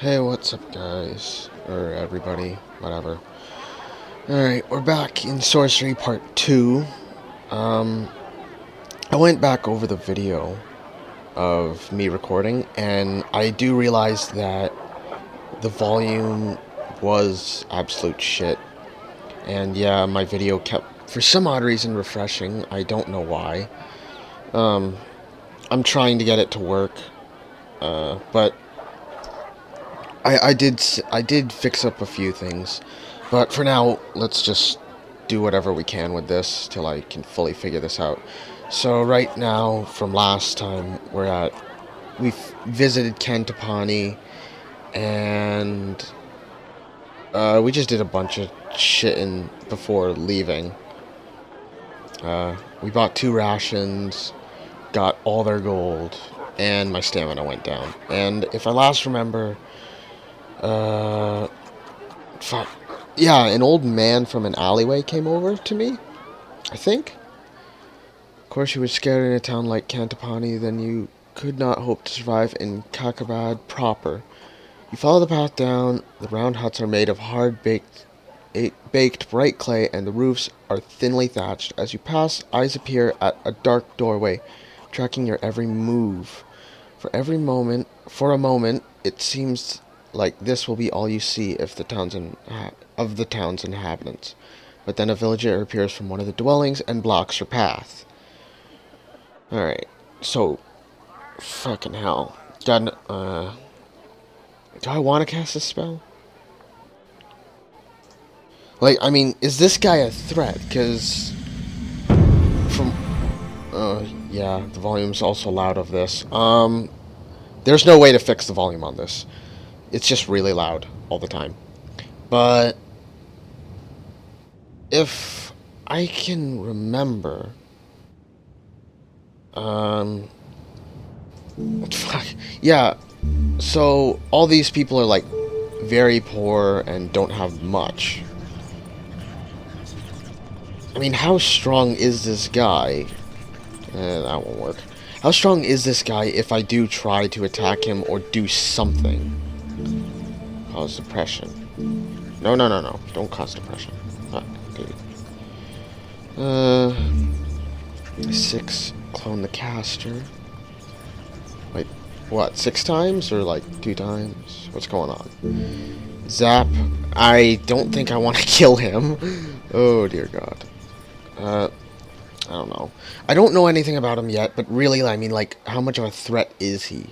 Hey, what's up, guys? Or everybody, whatever. Alright, we're back in Sorcery Part 2. I went back over the video of me recording, and I do realize that the volume was absolute shit. And yeah, my video kept, for some odd reason, refreshing. I don't know why. I'm trying to get it to work, but I did fix up a few things, but for now, let's just do whatever we can with this till I can fully figure this out. So right now, from last time, we've visited Kantapani, and we just did a bunch of shitting before leaving. We bought 2 rations, got all their gold, and my stamina went down. And if I last remember, fuck. Yeah, an old man from an alleyway came over to me, I think. Of course, you were scared in a town like Kantapani, then you could not hope to survive in Kakabad proper. You follow the path down. The round huts are made of baked bright clay, and the roofs are thinly thatched. As you pass, eyes appear at a dark doorway, tracking your every move. For a moment, it seems like this will be all you see of the town's inhabitants. But then a villager appears from one of the dwellings and blocks your path. Alright, so, fucking hell. Do I want to cast a spell? Like, I mean, is this guy a threat? Because, yeah, the volume's also loud of this. There's no way to fix the volume on this. It's just really loud all the time. But if I can remember, fuck, yeah, so all these people are like very poor and don't have much. I mean, how strong is this guy? That won't work. How strong is this guy if I do try to attack him or do something? Cause depression. No. Don't cause depression. Fuck, dude. 6. Clone the caster. Wait, what? 6 times or like 2 times? What's going on? Zap. I don't think I want to kill him. Oh dear God. I don't know. I don't know anything about him yet, but really, I mean, like, how much of a threat is he?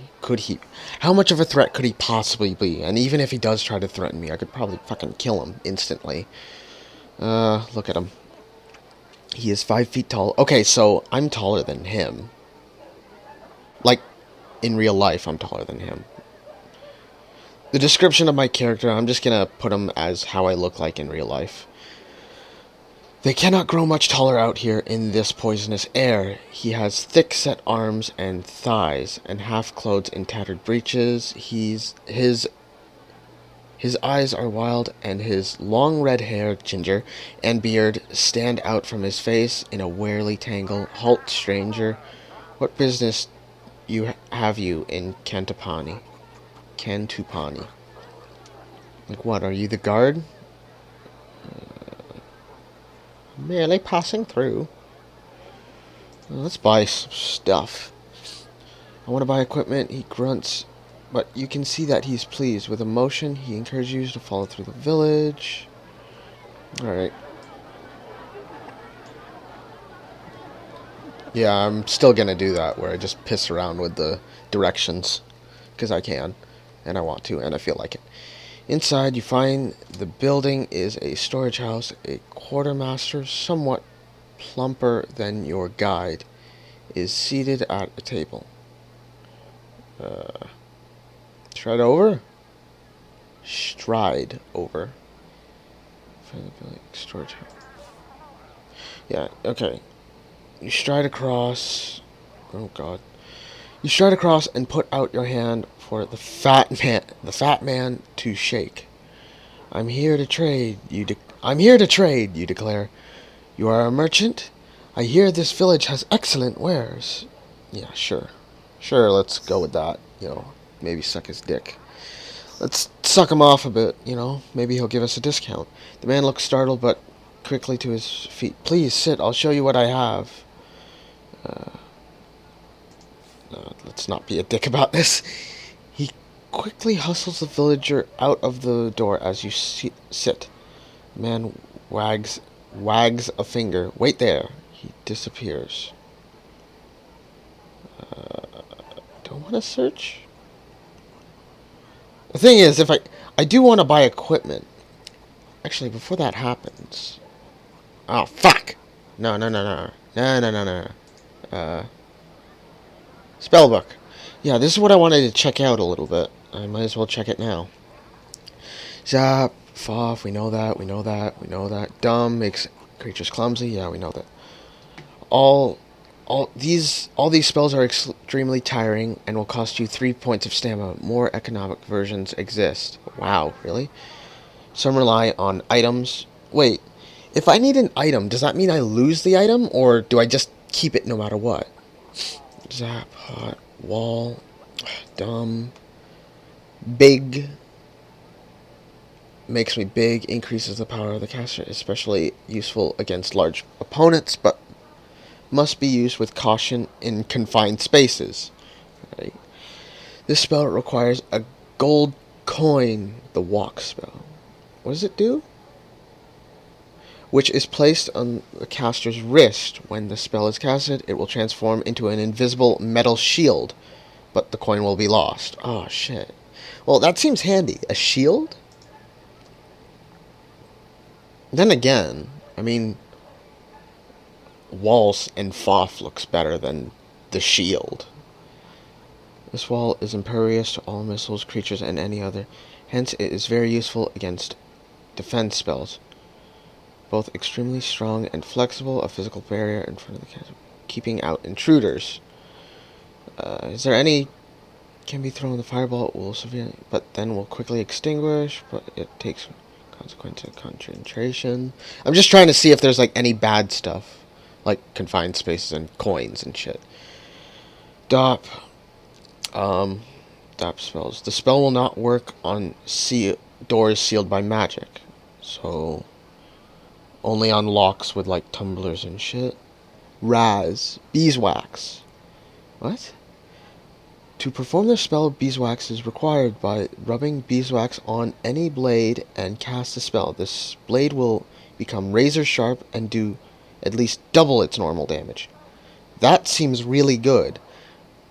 How much of a threat could he possibly be? And even if he does try to threaten me, I could probably fucking kill him instantly. Look at him. He is 5 feet tall. Okay, so I'm taller than him. Like, in real life, I'm taller than him. The description of my character, I'm just gonna put him as how I look like in real life. They cannot grow much taller out here in this poisonous air. He has thick-set arms and thighs, and half-clothed in tattered breeches. His eyes are wild, and his long red hair, ginger, and beard stand out from his face in a warily tangle. Halt, stranger. What business have you in Kantupani? Like what, are you the guard? Merely passing through. Well, let's buy some stuff. I want to buy equipment. He grunts, but you can see that he's pleased. With emotion, he encourages you to follow through the village. Alright. Yeah, I'm still gonna do that, where I just piss around with the directions. Because I can, and I want to, and I feel like it. Inside, you find the building is a storage house. A quartermaster, somewhat plumper than your guide, is seated at a table. Stride over. Storage house. Yeah, okay. You stride across. Oh God. You stride across and put out your hand for the fat man to shake. I'm here to trade, you declare. You are a merchant? I hear this village has excellent wares. Yeah, sure. Sure, let's go with that. Maybe suck his dick. Let's suck him off a bit, you know? Maybe he'll give us a discount. The man looks startled, but quickly to his feet. Please sit, I'll show you what I have. No, let's not be a dick about this. He quickly hustles the villager out of the door as you sit. The man wags a finger. Wait there. He disappears. Don't want to search? The thing is, if I do want to buy equipment. Actually, before that happens. Oh, fuck! No. Spellbook. Yeah, this is what I wanted to check out a little bit. I might as well check it now. Zap, Foff, we know that. Dumb makes creatures clumsy. Yeah, we know that. All these spells are extremely tiring and will cost you 3 points of stamina. More economic versions exist. Wow, really? Some rely on items. Wait, if I need an item, does that mean I lose the item, or do I just keep it no matter what? Zap, hot, wall, dumb, big. Makes me big, increases the power of the caster, especially useful against large opponents, but must be used with caution in confined spaces. Right. This spell requires a gold coin, the walk spell. What does it do? Which is placed on the caster's wrist. When the spell is casted, it will transform into an invisible metal shield, but the coin will be lost. Oh, shit. Well, that seems handy. A shield? Then again, I mean, walls and Foff looks better than the shield. This wall is impervious to all missiles, creatures, and any other. Hence, it is very useful against defense spells. Both extremely strong and flexible, a physical barrier in front of the caster, keeping out intruders. Is there any... Can be thrown the fireball, it will severely, but then will quickly extinguish, but it takes consequence of concentration. I'm just trying to see if there's like any bad stuff, like confined spaces and coins and shit. Dop spells. The spell will not work on doors sealed by magic, so only on locks with like tumblers and shit. Raz, beeswax. What? To perform the spell, beeswax is required by rubbing beeswax on any blade and cast the spell. This blade will become razor sharp and do at least double its normal damage. That seems really good.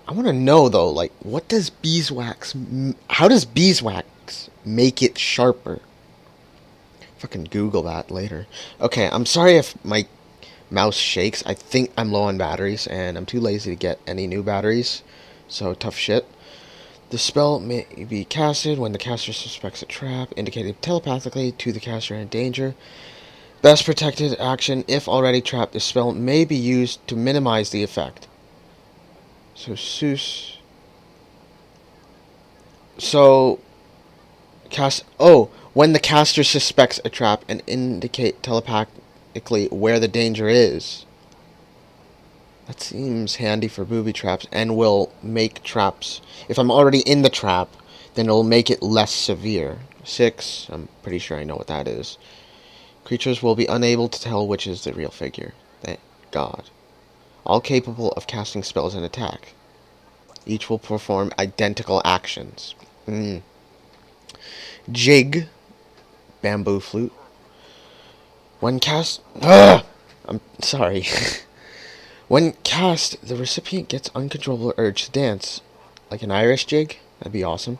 I want to know, though, like, what does beeswax... How does beeswax make it sharper? Fucking Google that later. Okay, I'm sorry if my mouse shakes. I think I'm low on batteries, and I'm too lazy to get any new batteries. So, tough shit. The spell may be casted when the caster suspects a trap, indicating telepathically to the caster in danger. Best protected action, if already trapped, the spell may be used to minimize the effect. When the caster suspects a trap and indicate telepathically where the danger is. That seems handy for booby traps, and will make traps. If I'm already in the trap, then it'll make it less severe. 6, I'm pretty sure I know what that is. Creatures will be unable to tell which is the real figure. Thank God. All capable of casting spells and attack. Each will perform identical actions. Jig. Bamboo flute. When cast... I'm sorry. When cast, the recipient gets uncontrollable urge to dance. Like an Irish jig? That'd be awesome.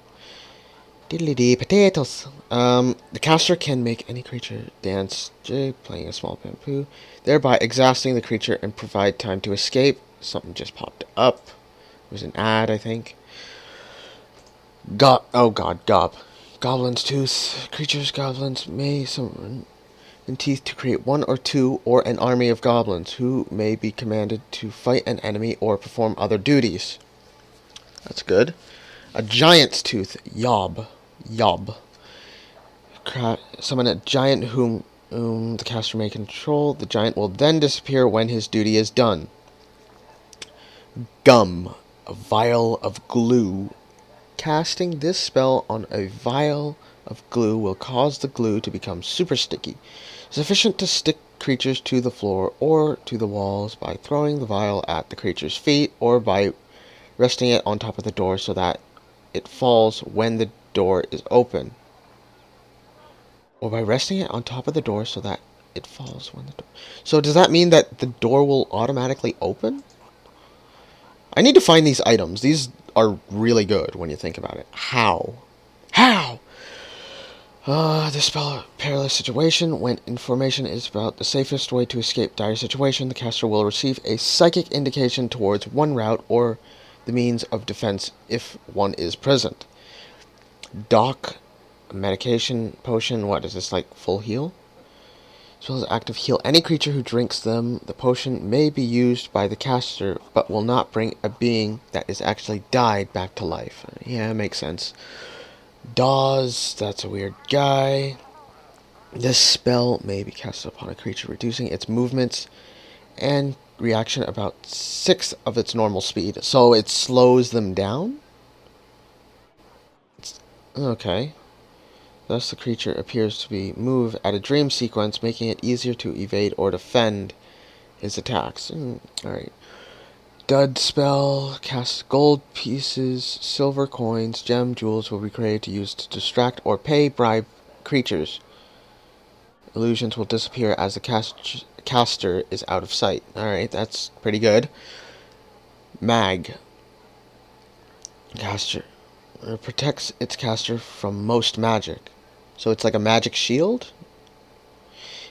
Diddly-dee potatoes. The caster can make any creature dance jig, playing a small bamboo, thereby exhausting the creature and provide time to escape. Something just popped up. It was an ad, I think. Gob. Goblin's tooth. Goblins may summon in teeth to create one or two or an army of goblins who may be commanded to fight an enemy or perform other duties. That's good. A giant's tooth. Yob. Summon a giant whom the caster may control. The giant will then disappear when his duty is done. Gum. A vial of glue Casting this spell on a vial of glue will cause the glue to become super sticky, sufficient to stick creatures to the floor or to the walls by throwing the vial at the creature's feet or by resting it on top of the door so that it falls when the door is open. Or by resting it on top of the door so that it falls when the door... So does that mean that the door will automatically open? I need to find these items. These are really good when you think about it. How? How? Dispel a perilous situation. When information is about the safest way to escape dire situation, the caster will receive a psychic indication towards one route or the means of defense if one is present. Doc, medication, potion, what is this, like full heal? As well as active heal any creature who drinks them. The potion may be used by the caster, but will not bring a being that is actually died back to life. Yeah, makes sense. Dawes, that's a weird guy. This spell may be cast upon a creature, reducing its movements and reaction about 6 of its normal speed. So it slows them down? Okay. Thus the creature appears to be moved at a dream sequence, making it easier to evade or defend his attacks. Alright. Dud spell. Cast gold pieces, silver coins, gem, jewels will be created to use to distract or pay bribe creatures. Illusions will disappear as the caster is out of sight. Alright, that's pretty good. Mag. Caster. Protects its caster from most magic. So it's like a magic shield?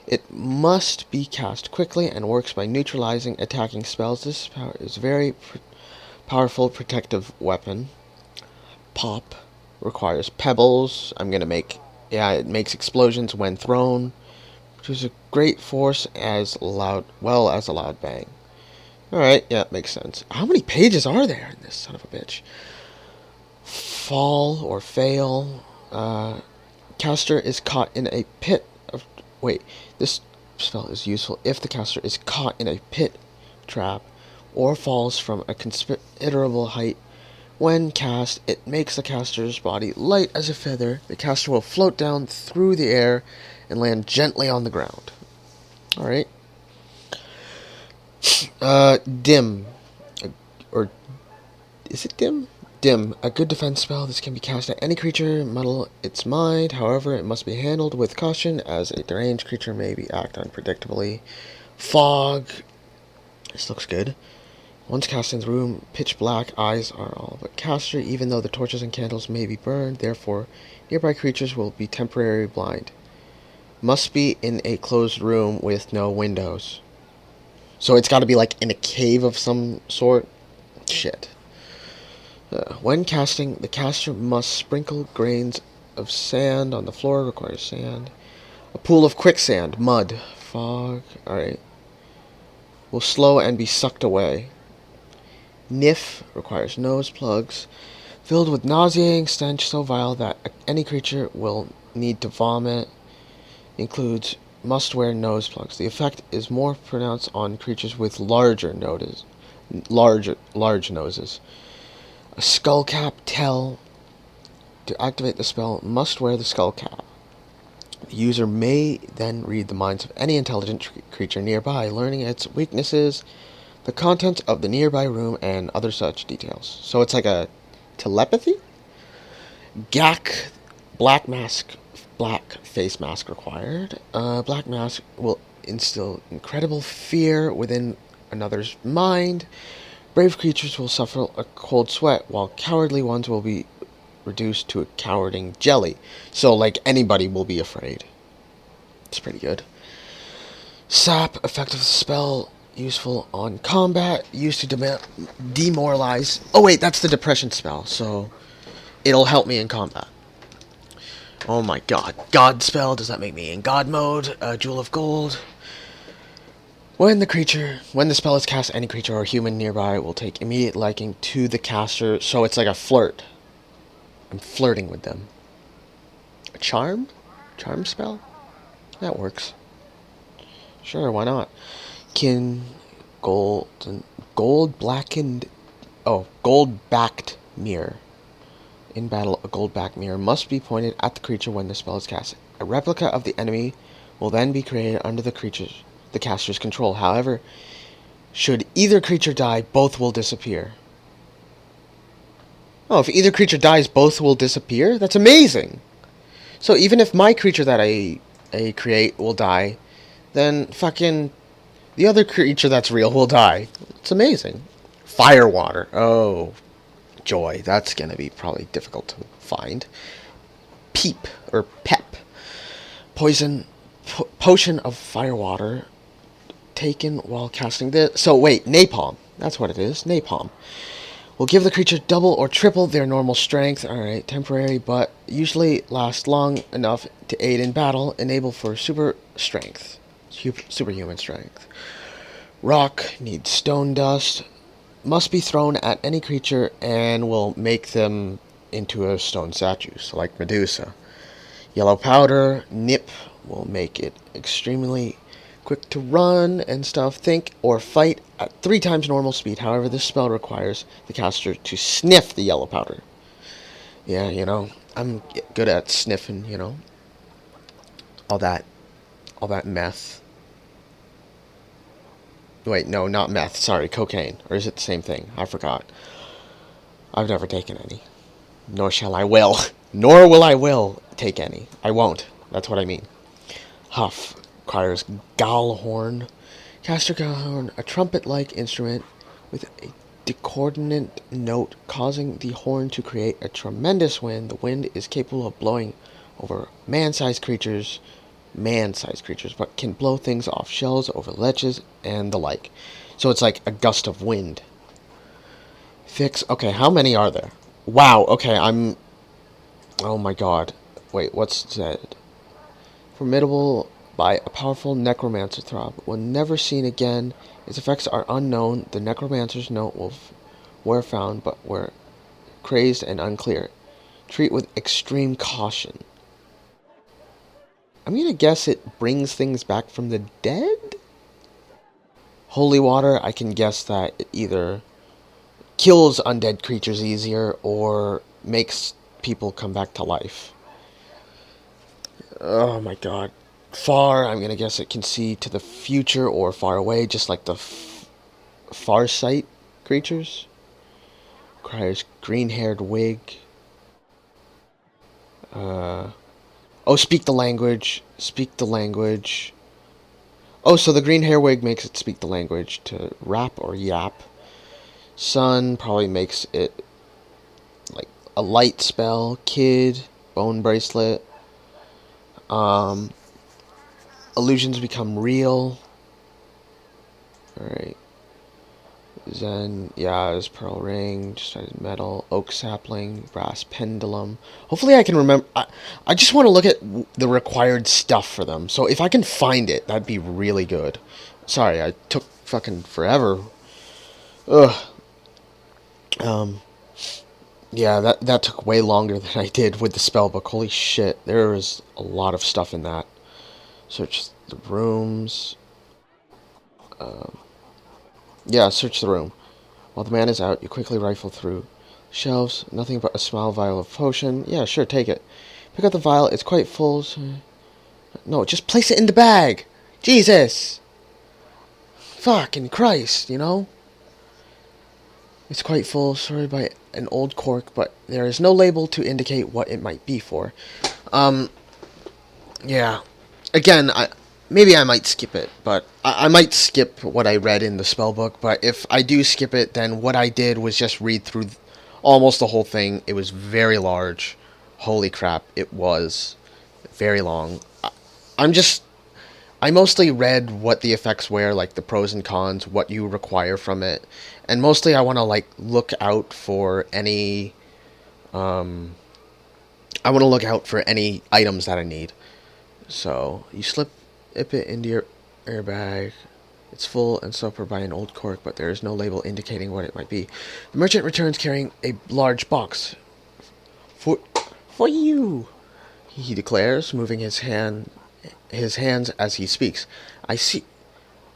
It must be cast quickly and works by neutralizing attacking spells. This power is a very powerful protective weapon. Pop requires pebbles. It makes explosions when thrown, which is a great force as a loud bang. Alright, yeah, makes sense. How many pages are there in this son of a bitch? Fall or fail. Caster is caught in a pit of... Wait, this spell is useful if the caster is caught in a pit trap or falls from a considerable height. When cast, it makes the caster's body light as a feather. The caster will float down through the air and land gently on the ground. Alright. Dim. Or... Is it dim? Dim, a good defense spell. This can be cast at any creature, muddle its mind. However, it must be handled with caution, as a deranged creature may act unpredictably. Fog. This looks good. Once cast in the room, pitch black eyes are all but caster, even though the torches and candles may be burned. Therefore, nearby creatures will be temporarily blind. Must be in a closed room with no windows. So it's got to be like in a cave of some sort. Shit. When casting, the caster must sprinkle grains of sand on the floor. Requires sand. A pool of quicksand, mud, fog. Alright. Will slow and be sucked away. Niff requires nose plugs. Filled with nauseating stench so vile that any creature will need to vomit. Includes must wear nose plugs. The effect is more pronounced on creatures with large noses. A skull cap tell. To activate the spell, must wear the skull cap. The user may then read the minds of any intelligent creature nearby, learning its weaknesses, the contents of the nearby room, and other such details. So it's like a telepathy? Gak, black face mask required. Black mask will instill incredible fear within another's mind. Brave creatures will suffer a cold sweat, while cowardly ones will be reduced to a cowarding jelly. So, like, anybody will be afraid. It's pretty good. Sap, effective spell, useful on combat, used to demoralize... Oh, wait, that's the depression spell, so it'll help me in combat. Oh my god. God spell, does that make me in god mode? Jewel of gold... When the spell is cast, any creature or human nearby will take immediate liking to the caster, so it's like a flirt. I'm flirting with them. A charm? Charm spell? That works. Sure, why not? Gold backed mirror. In battle, a gold back mirror must be pointed at the creature when the spell is cast. A replica of the enemy will then be created under the caster's control. However, should either creature die, both will disappear. Oh, if either creature dies, both will disappear? That's amazing! So even if my creature that I create will die, then fucking the other creature that's real will die. It's amazing. Firewater. Oh, joy. That's gonna be probably difficult to find. Peep, or pep. Potion of firewater taken while casting this. So wait, napalm. That's what it is. Napalm. Will give the creature double or triple their normal strength. Alright, temporary, but usually last long enough to aid in battle. Enable for super strength. Superhuman strength. Rock needs stone dust. Must be thrown at any creature and will make them into a stone statue. So like Medusa. Yellow powder. Nip will make it extremely quick to run and stuff. Think or fight at 3 times normal speed. However, this spell requires the caster to sniff the yellow powder. Yeah, you know, I'm good at sniffing, you know. All that meth. Wait, no, not meth. Sorry, cocaine. Or is it the same thing? I forgot. I've never taken any. Nor shall I will. Nor will I will take any. I won't. That's what I mean. Huff requires Gallhorn. Caster Gallhorn, a trumpet-like instrument with a discordant note causing the horn to create a tremendous wind. The wind is capable of blowing over man-sized creatures, but can blow things off shelves, over ledges, and the like. So it's like a gust of wind. Fix. Okay, how many are there? Wow, okay, oh my god. Wait, what's said? Formidable by a powerful necromancer throb. When never seen again, its effects are unknown. The necromancer's note were found, but were crazed and unclear. Treat with extreme caution. I'm gonna guess it brings things back from the dead? Holy water, I can guess that it either kills undead creatures easier or makes people come back to life. Oh my god. Far, I'm gonna guess it can see to the future or far away, just like the far sight creatures. Requires green-haired wig. Oh, speak the language. Speak the language. Oh, so the green hair wig makes it speak the language to rap or yap. Sun probably makes it like a light spell. Kid, bone bracelet. Illusions become real. Alright. Zen, yeah, is pearl ring, just metal, oak sapling, brass pendulum. Hopefully I can remember. I just want to look at the required stuff for them. So if I can find it, that'd be really good. Sorry, I took fucking forever. Ugh. Yeah, that took way longer than I did with the spellbook. Holy shit, there is a lot of stuff in that. Search the rooms. Yeah, search the room. While the man is out, you quickly rifle through shelves. Nothing but a small vial of potion. Yeah, sure, take it. Pick up the vial. It's quite full. No, just place it in the bag. Jesus! Fucking Christ, you know? It's quite full, sorted by an old cork, but there is no label to indicate what it might be for. Yeah. Again, maybe I might skip it, but I might skip what I read in the spellbook, but if I do skip it, then what I did was just read through almost the whole thing. It was very large. Holy crap, it was very long. I mostly read what the effects were, like the pros and cons, what you require from it, and mostly I want to like look out for any items that I need. So you slip it into your airbag. It's full and soaked by an old cork, but there is no label indicating what it might be. The merchant returns carrying a large box. For you, he declares, moving his hands as he speaks. I see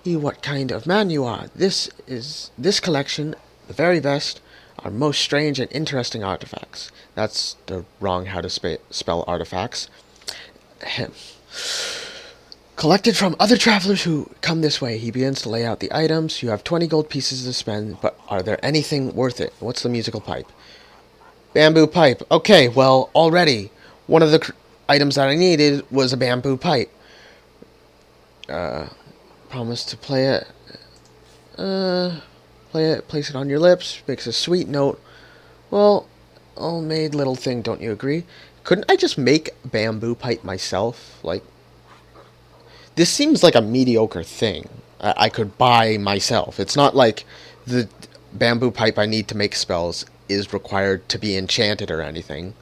what kind of man you are. This collection, the very best. are most strange and interesting artifacts. That's the wrong how to spell artifacts. Ahem. Collected from other travelers who come this way. He begins to lay out the items. You have 20 gold pieces to spend, but are there anything worth it? What's the musical pipe? Bamboo pipe. Okay, well, already, one of the items that I needed was a bamboo pipe. Promise to play it. Play it, place it on your lips, makes a sweet note. Well, all-made little thing, don't you agree? Couldn't I just make a bamboo pipe myself? Like, this seems like a mediocre thing I could buy myself. It's not like the bamboo pipe I need to make spells is required to be enchanted or anything.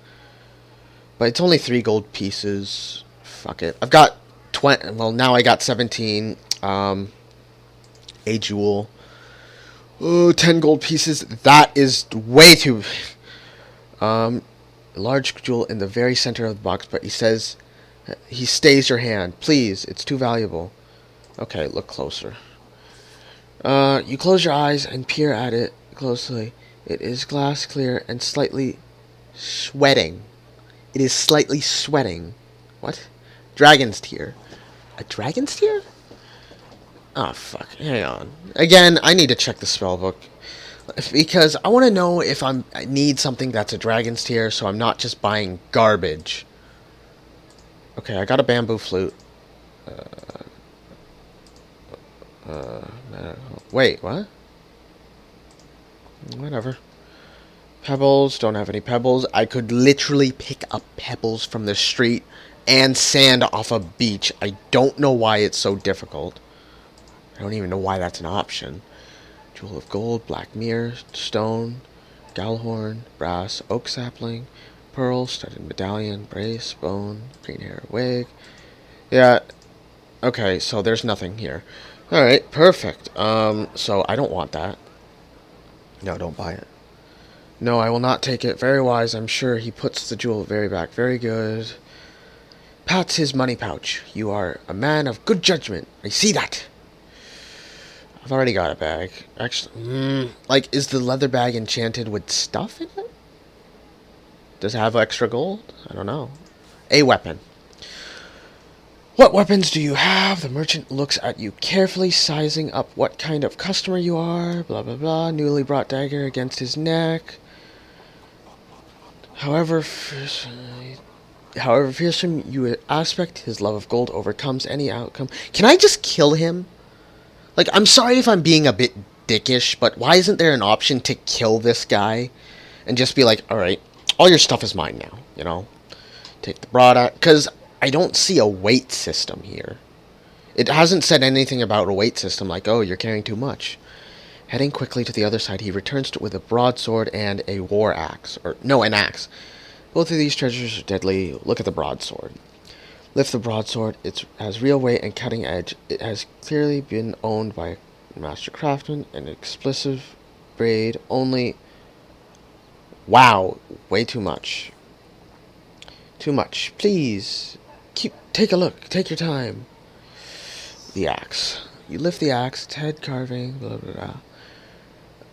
But it's only 3 gold pieces. Fuck it. I've got 20. Well, now I got 17. A jewel. Oh, 10 gold pieces. That is way too... A large jewel in the very center of the box, but he says... He stays your hand. Please, it's too valuable. Okay, look closer. You close your eyes and peer at it closely. It is glass clear and slightly sweating. It is slightly sweating. What? Dragon's tear. A dragon's tear? Oh, fuck. Hang on. Again, I need to check the spellbook. Because I want to know if I need something that's a dragon's tear, so I'm not just buying garbage. Okay, I got a bamboo flute. Wait, what? Whatever. Pebbles, don't have any pebbles. I could literally pick up pebbles from the street and sand off a beach. I don't know why it's so difficult. I don't even know why that's an option. Jewel of gold, black mirror, stone, gallhorn, brass, oak sapling, pearl, studded medallion, brace, bone, green hair, wig. Yeah, okay, so there's nothing here. Alright, perfect. So I don't want that. No, don't buy it. No, I will not take it. Very wise, I'm sure. He puts the jewel very back. Very good. Pats his money pouch. You are a man of good judgment. I see that. I've already got a bag. Actually, like, is the leather bag enchanted with stuff in it? Does it have extra gold? I don't know. A weapon. What weapons do you have? The merchant looks at you carefully, sizing up what kind of customer you are. Blah, blah, blah. Newly brought dagger against his neck. However fearsome you aspect, his love of gold overcomes any outcome. Can I just kill him? Like, I'm sorry if I'm being a bit dickish, but why isn't there an option to kill this guy? And just be like, alright, all your stuff is mine now, you know? Take the broad out. Because I don't see a weight system here. It hasn't said anything about a weight system, like, oh, you're carrying too much. Heading quickly to the other side, he returns with a broadsword and a war axe. An axe. Both of these treasures are deadly. Look at the broadsword. Lift the broadsword. It has real weight and cutting edge. It has clearly been owned by a master craftsman. An explosive braid only... Wow. Way too much. Too much. Please. Take a look. Take your time. The axe. You lift the axe. It's head carving. Blah, blah,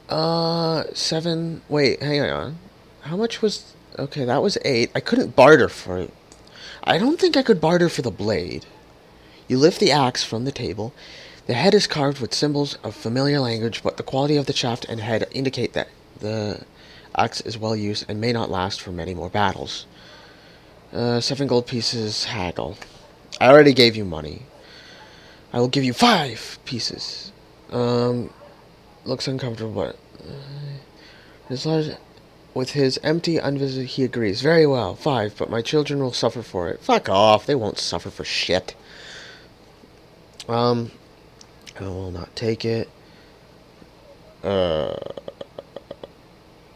blah. 7... Wait, hang on. How much was... Okay, that was 8. I couldn't barter for it. I don't think I could barter for the blade. You lift the axe from the table. The head is carved with symbols of familiar language, but the quality of the shaft and head indicate that the axe is well used and may not last for many more battles. 7 gold pieces, haggle. I already gave you money. I will give you 5 pieces. Looks uncomfortable, but... As large... With his empty, unvisited, he agrees. Very well, 5, but my children will suffer for it. Fuck off, they won't suffer for shit. I will not take it.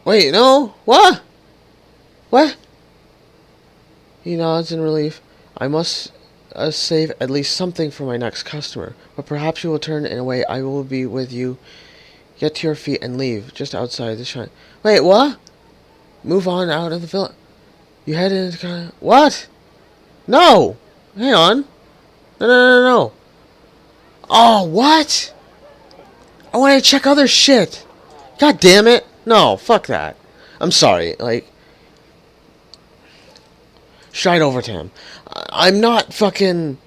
Wait, no? What? What? He nods in relief. I must save at least something for my next customer. But perhaps you will turn in a way I will be with you. Get to your feet and leave, just outside the shrine. Wait, what? Move on out of the village. You head into... What? No! Hang on. No. Oh, what? I want to check other shit. God damn it. No, fuck that. I'm sorry. Like, stride over to him. I'm not fucking.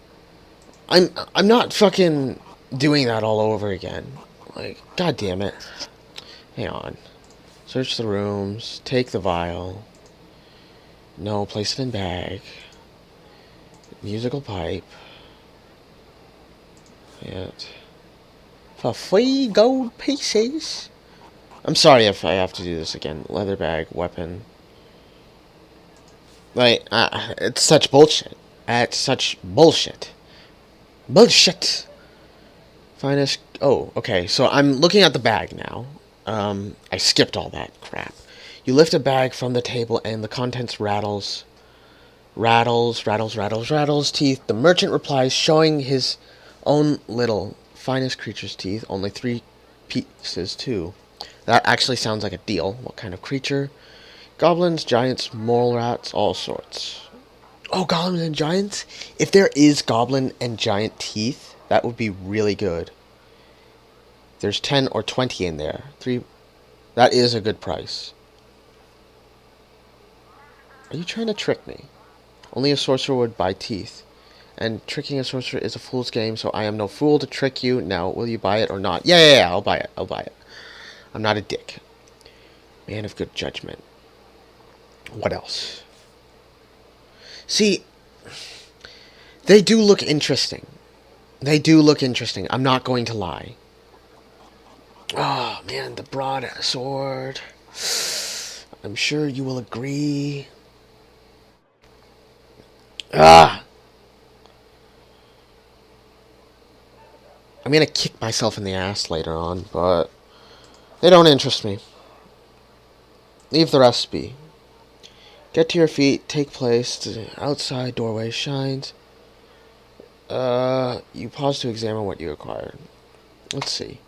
I'm not fucking doing that all over again. Like, god damn it. Hang on. Search the rooms. Take the vial. No, place it in bag. Musical pipe. Yet. For 3 gold pieces. I'm sorry if I have to do this again. Leather bag, weapon. Like, it's such bullshit. It's such bullshit. Bullshit. Finest. Oh, okay. So I'm looking at the bag now. I skipped all that crap. You lift a bag from the table and the contents rattles. Rattles, rattles, rattles, rattles, teeth. The merchant replies, showing his own little finest creature's teeth. Only 3 pieces, too. That actually sounds like a deal. What kind of creature? Goblins, giants, mole rats, all sorts. Oh, goblins and giants? If there is goblin and giant teeth, that would be really good. There's 10 or 20 in there. 3. That is a good price. Are you trying to trick me? Only a sorcerer would buy teeth. And tricking a sorcerer is a fool's game, so I am no fool to trick you. Now, will you buy it or not? Yeah, I'll buy it. I'll buy it. I'm not a dick. Man of good judgment. What else? See, they do look interesting. They do look interesting. I'm not going to lie. Oh, man, the broadsword. I'm sure you will agree. I'm gonna kick myself in the ass later on, but they don't interest me. Leave the rest be. Get to your feet, take place, the outside doorway shines. You pause to examine what you acquired. Let's see.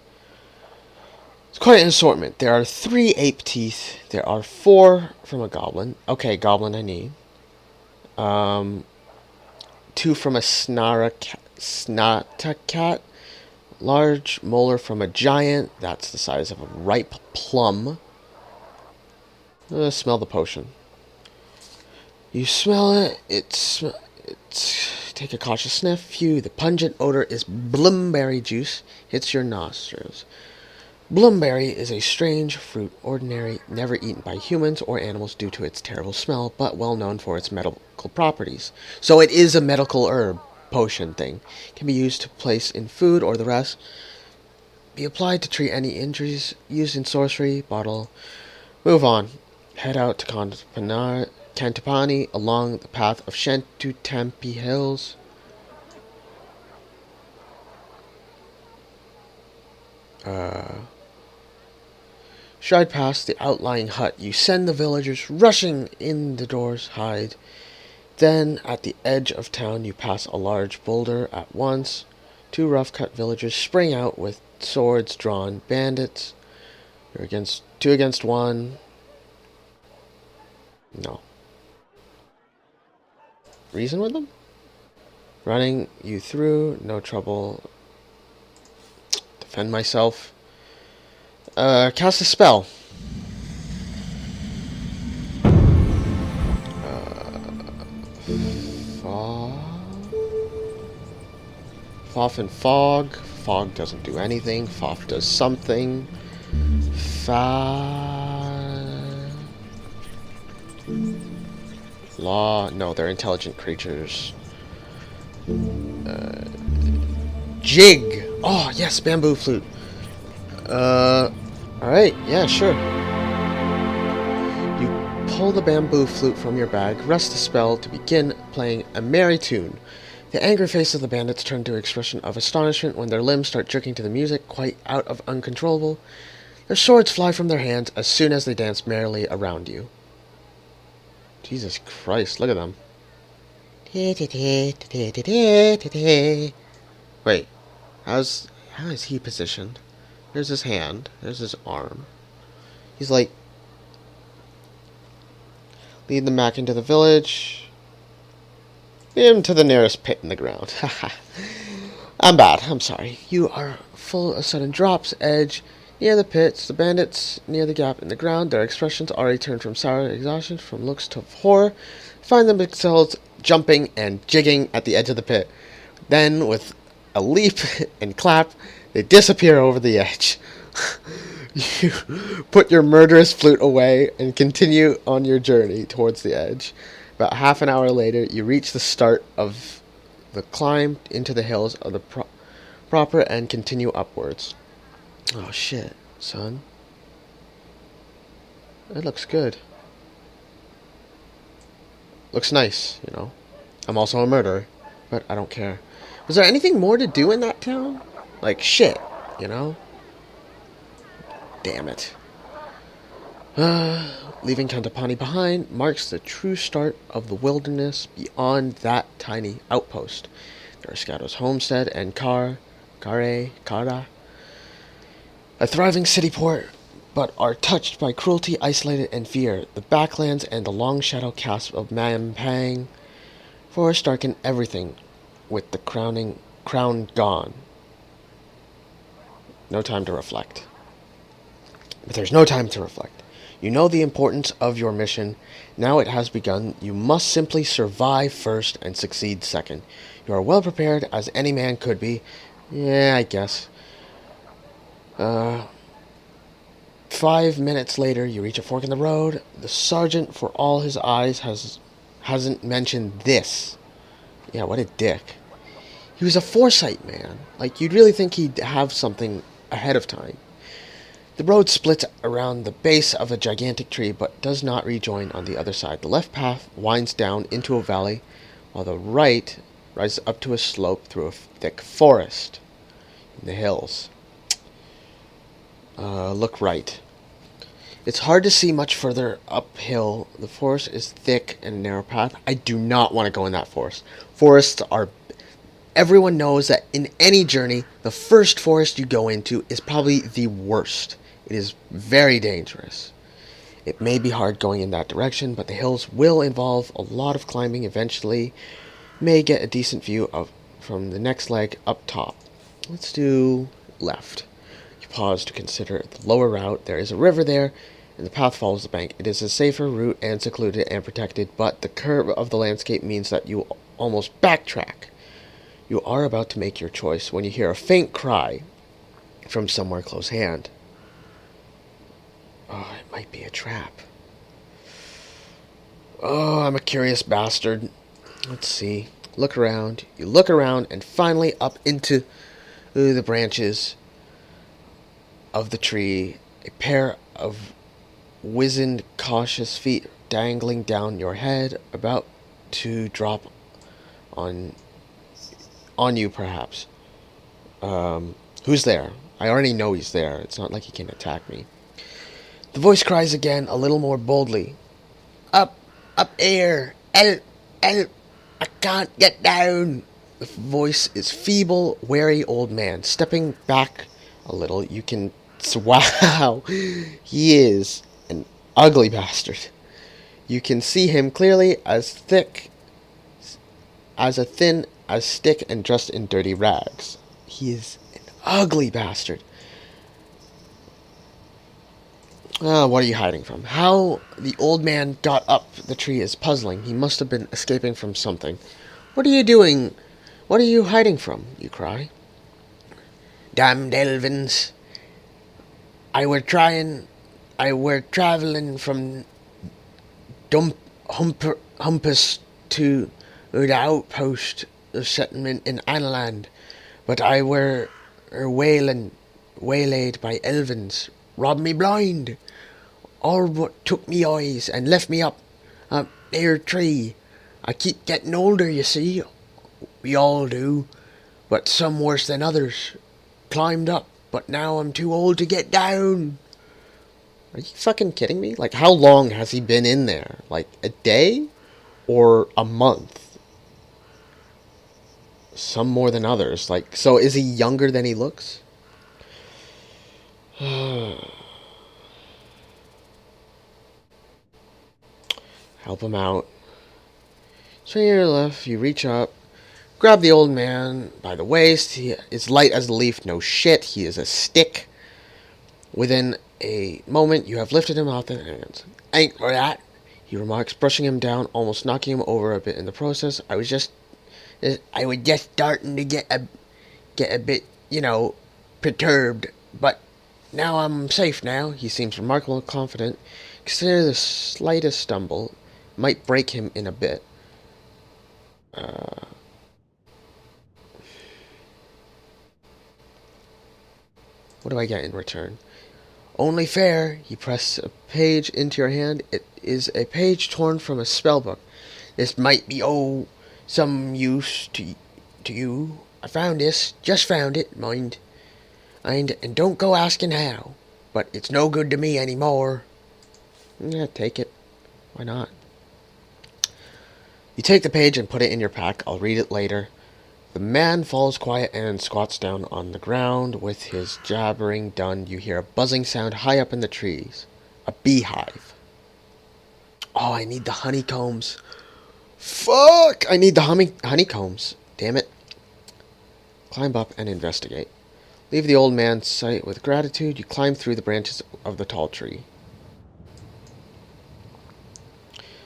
It's quite an assortment. There are 3 ape teeth. There are 4 from a goblin. Okay, goblin I need. 2 from a snata cat. Large molar from a giant. That's the size of a ripe plum. Smell the potion. You smell it. It's. Take a cautious sniff. Phew, the pungent odor is bloomberry juice. Hits your nostrils. Bloomberry is a strange fruit, ordinary, never eaten by humans or animals due to its terrible smell, but well known for its medical properties. So it is a medical herb potion thing. Can be used to place in food or the rest. Be applied to treat any injuries. Used in sorcery. Bottle. Move on. Head out to Cantapani along the path of Shantutampi Hills. Stride past the outlying hut. You send the villagers rushing in the doors, hide. Then, at the edge of town, you pass a large boulder at once. 2 rough-cut villagers spring out with swords drawn. Bandits. You're 2 against 1. No. Reason with them? Running you through. No trouble. Defend myself. Cast a spell. Foff and Fog. Fog doesn't do anything. Foff does something. Law. No, they're intelligent creatures. Jig. Oh, yes, bamboo flute. Alright, yeah, sure. You pull the bamboo flute from your bag, rest the spell to begin playing a merry tune. The angry face of the bandits turn to an expression of astonishment when their limbs start jerking to the music, quite out of uncontrollable. Their swords fly from their hands as soon as they dance merrily around you. Jesus Christ, look at them. Wait, how is he positioned? There's his hand. There's his arm. He's like... Lead them back into the village. Lead him to the nearest pit in the ground. Haha. I'm bad. I'm sorry. You are full of sudden drops. Edge. Near the pits, the bandits near the gap in the ground, their expressions already turned from sour exhaustion, from looks to horror, find themselves jumping and jigging at the edge of the pit. Then, with a leap and clap, they disappear over the edge. You put your murderous flute away and continue on your journey towards the edge. About half an hour later, you reach the start of the climb into the hills of the proper and continue upwards. Oh shit, son. It looks good. Looks nice, you know. I'm also a murderer, but I don't care. Was there anything more to do in that town? Like, shit, you know? Damn it. Leaving Kantapani behind marks the true start of the wilderness beyond that tiny outpost. There are Scato's homestead and Kara, a thriving city port, but are touched by cruelty, isolated, and fear. The backlands and the long shadow cast of Mampang forest darken everything, with the crown gone. No time to reflect. But there's no time to reflect. You know the importance of your mission. Now it has begun. You must simply survive first and succeed second. You are well prepared as any man could be. Yeah, I guess. 5 minutes later, you reach a fork in the road. The sergeant, for all his eyes, hasn't mentioned this. Yeah, what a dick. He was a foresight man. Like, you'd really think he'd have something ahead of time. The road splits around the base of a gigantic tree, but does not rejoin on the other side. The left path winds down into a valley, while the right rises up to a slope through a thick forest in the hills. Look right. It's hard to see much further uphill. The forest is thick and a narrow path. I do not want to go in that forest. Forests are... Everyone knows that in any journey, the first forest you go into is probably the worst. It is very dangerous. It may be hard going in that direction, but the hills will involve a lot of climbing. Eventually, may get a decent view from the next leg up top. Let's do left. You pause to consider the lower route. There is a river there, and the path follows the bank. It is a safer route and secluded and protected, but the curve of the landscape means that you almost backtrack. You are about to make your choice when you hear a faint cry from somewhere close hand. Oh, it might be a trap. Oh, I'm a curious bastard. Let's see. Look around. You look around and finally up into the branches of the tree. A pair of wizened, cautious feet dangling down your head, about to drop on you, perhaps. Who's there? I already know he's there. It's not like he can attack me. The voice cries again, a little more boldly. Up here. Help, I can't get down. The voice is feeble, wary old man. Stepping back a little, you can... Wow, he is an ugly bastard. You can see him clearly, as thick, as thin as stick, and dressed in dirty rags. He is an ugly bastard. What are you hiding from? How the old man got up the tree is puzzling. He must have been escaping from something. What are you doing? What are you hiding from? You cry. Damned Elvins. I were travelling from Humpus to the outpost of settlement in Ireland, but I were waylaid by Elvins, robbed me blind, all but took me eyes and left me up their tree. I keep getting older, you see. We all do, but some worse than others. Climbed up, but now I'm too old to get down. Are you fucking kidding me? Like, how long has he been in there? Like, a day? Or a month? Some more than others. Like, so is he younger than he looks? Help him out. Swing to your left, you reach up, grab the old man by the waist. He is light as a leaf, no shit. He is a stick. Within a moment, you have lifted him out the hands. Ain't for that, he remarks, brushing him down, almost knocking him over a bit in the process. I was just starting to get a bit, perturbed, but now I'm safe now. He seems remarkably confident. Consider the slightest stumble might break him in a bit. What do I get in return? Only fair. He presses a page into your hand. It is a page torn from a spellbook. This might be some use to you. I found this. Just found it. Mind. And don't go asking how. But it's no good to me anymore. Yeah, take it. Why not? You take the page and put it in your pack. I'll read it later. The man falls quiet and squats down on the ground. With his jabbering done, you hear a buzzing sound high up in the trees. A beehive. Oh, I need the honeycombs. Fuck! I need the honeycombs. Damn it. Climb up and investigate. Leave the old man's sight with gratitude. You climb through the branches of the tall tree.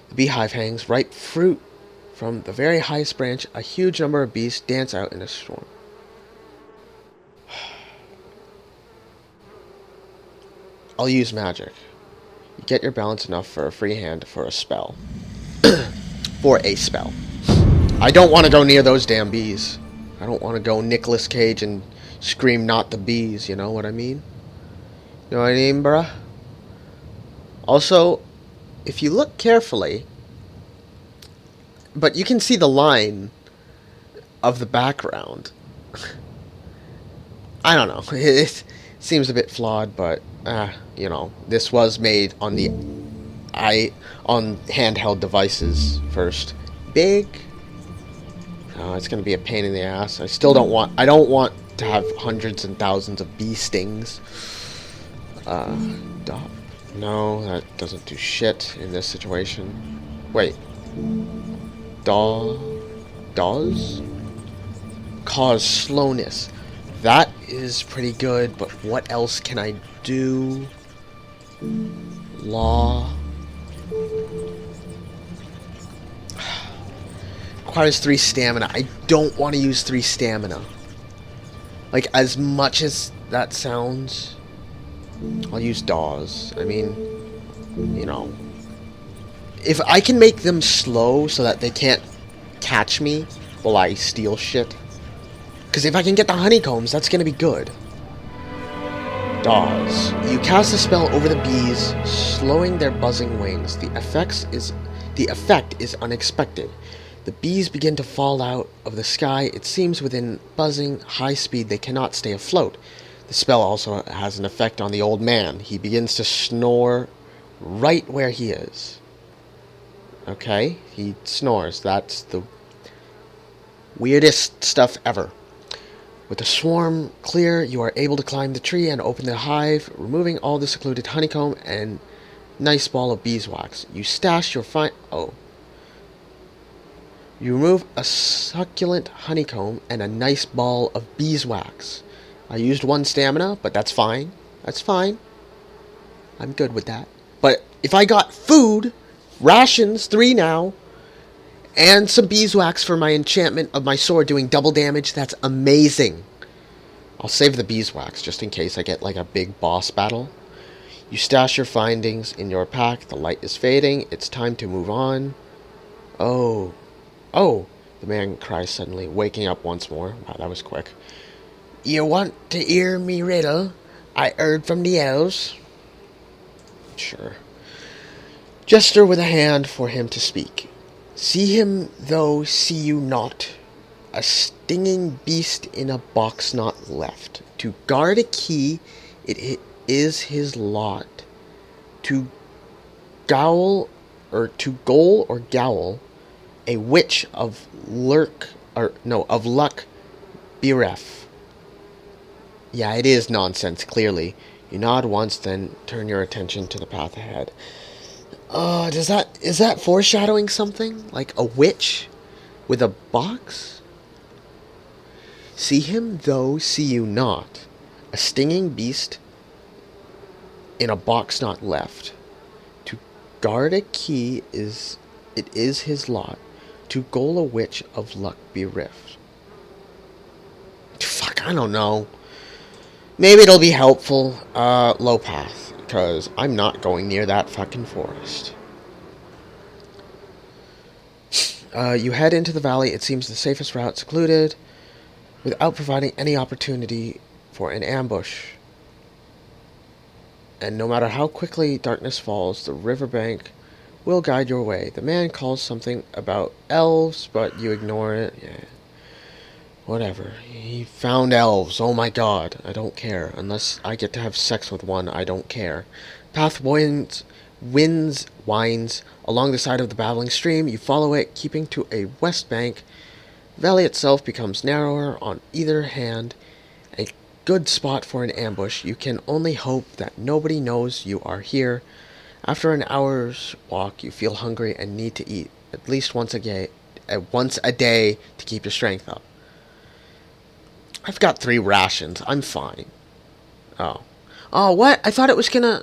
The beehive hangs ripe fruit from the very highest branch. A huge number of bees dance out in a storm. I'll use magic. You get your balance enough for a free hand for a spell. For a spell. I don't want to go near those damn bees. I don't want to go Nicolas Cage and scream not the bees, you know what I mean? You know what I mean, bruh? Also, if you look carefully, but you can see the line of the background. I don't know. It seems a bit flawed, but this was made on on handheld devices first. Big. It's gonna be a pain in the ass. I don't want to have hundreds and thousands of bee stings. No, that doesn't do shit in this situation. Wait. Does? Cause slowness. That is pretty good, but what else can I do? Law. Requires 3 stamina. I don't want to use 3 stamina. Like, as much as that sounds, I'll use Dawes. I mean, if I can make them slow so that they can't catch me while I steal shit. Because if I can get the honeycombs, that's going to be good. Dawes. You cast a spell over the bees, slowing their buzzing wings. The effect is unexpected. The bees begin to fall out of the sky. It seems within buzzing high speed they cannot stay afloat. The spell also has an effect on the old man. He begins to snore right where he is. Okay, he snores. That's the weirdest stuff ever. With the swarm clear, you are able to climb the tree and open the hive, removing all the secluded honeycomb and nice ball of beeswax. You stash your You remove a succulent honeycomb and a nice ball of beeswax. I used 1 stamina, but that's fine. That's fine. I'm good with that. But if I got food, rations, 3 now, and some beeswax for my enchantment of my sword doing double damage, that's amazing. I'll save the beeswax just in case I get like a big boss battle. You stash your findings in your pack. The light is fading. It's time to move on. Oh, the man cries suddenly, waking up once more. Wow, that was quick. You want to hear me riddle? I heard from the elves. Sure. Gesture with a hand for him to speak. See him, though see you not. A stinging beast in a box not left. To guard a key, it is his lot. To goal or gowl, a witch of luck bereft. Yeah, it is nonsense, clearly. You nod once, then turn your attention to the path ahead. Is that foreshadowing something? Like a witch with a box? See him, though see you not. A stinging beast in a box not left. To guard a key is his lot. To goal a witch of luck bereft. Fuck, I don't know. Maybe it'll be helpful. Low path, because I'm not going near that fucking forest. You head into the valley. It seems the safest route, secluded, without providing any opportunity for an ambush. And no matter how quickly darkness falls, the riverbank will guide your way. The man calls something about elves, but you ignore it. Yeah. Whatever. He found elves. Oh my god. I don't care. Unless I get to have sex with one, I don't care. Path winds along the side of the babbling stream. You follow it, keeping to a west bank. The valley itself becomes narrower on either hand. A good spot for an ambush. You can only hope that nobody knows you are here. After an hour's walk, you feel hungry and need to eat at least once a day to keep your strength up. I've got 3 rations. I'm fine. Oh, what? I thought it was gonna...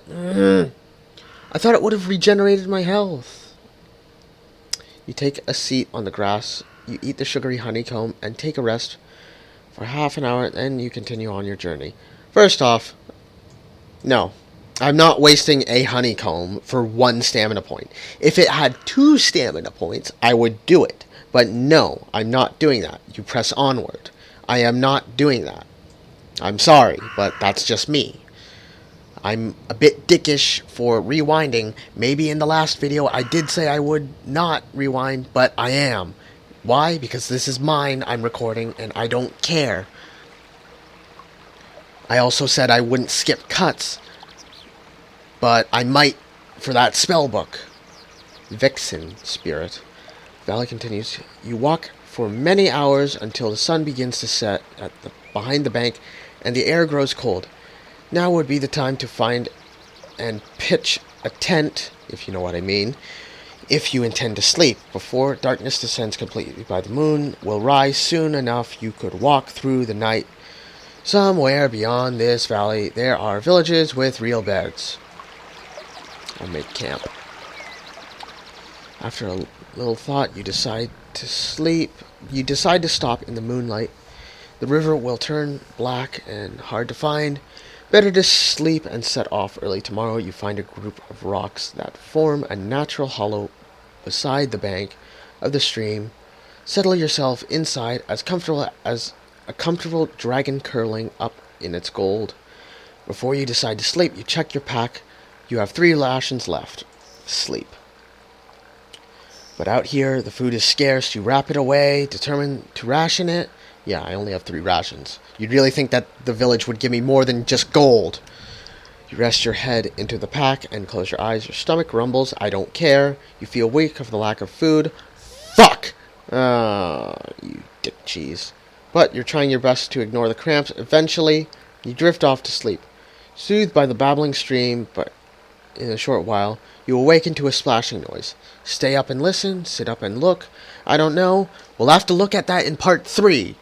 I thought it would have regenerated my health. You take a seat on the grass. You eat the sugary honeycomb and take a rest for half an hour. Then you continue on your journey. First off, no. I'm not wasting a honeycomb for 1 stamina point. If it had 2 stamina points, I would do it. But no, I'm not doing that. You press onward. I am not doing that. I'm sorry, but that's just me. I'm a bit dickish for rewinding. Maybe in the last video I did say I would not rewind, but I am. Why? Because this is mine I'm recording, and I don't care. I also said I wouldn't skip cuts, but I might for that spell book. Vixen Spirit. Valley continues. You walk for many hours until the sun begins to set behind the bank and the air grows cold. Now would be the time to find and pitch a tent, if you know what I mean, if you intend to sleep. Before darkness descends completely, by the moon will rise soon enough you could walk through the night. Somewhere beyond this valley there are villages with real beds. I'll make camp. After a little thought, you decide to sleep. You decide to stop in the moonlight. The river will turn black and hard to find. Better to sleep and set off early tomorrow. You find a group of rocks that form a natural hollow beside the bank of the stream. Settle yourself inside as a comfortable dragon curling up in its gold. Before you decide to sleep, you check your pack. You have 3 rations left. Sleep. But out here, the food is scarce. You wrap it away, determined to ration it. Yeah, I only have 3 rations. You'd really think that the village would give me more than just gold. You rest your head into the pack and close your eyes. Your stomach rumbles. I don't care. You feel weak of the lack of food. Fuck! You dick cheese. But you're trying your best to ignore the cramps. Eventually, you drift off to sleep. Soothed by the babbling stream, but in a short while, you awaken to a splashing noise. Stay up and listen. Sit up and look. I don't know. We'll have to look at that in part 3.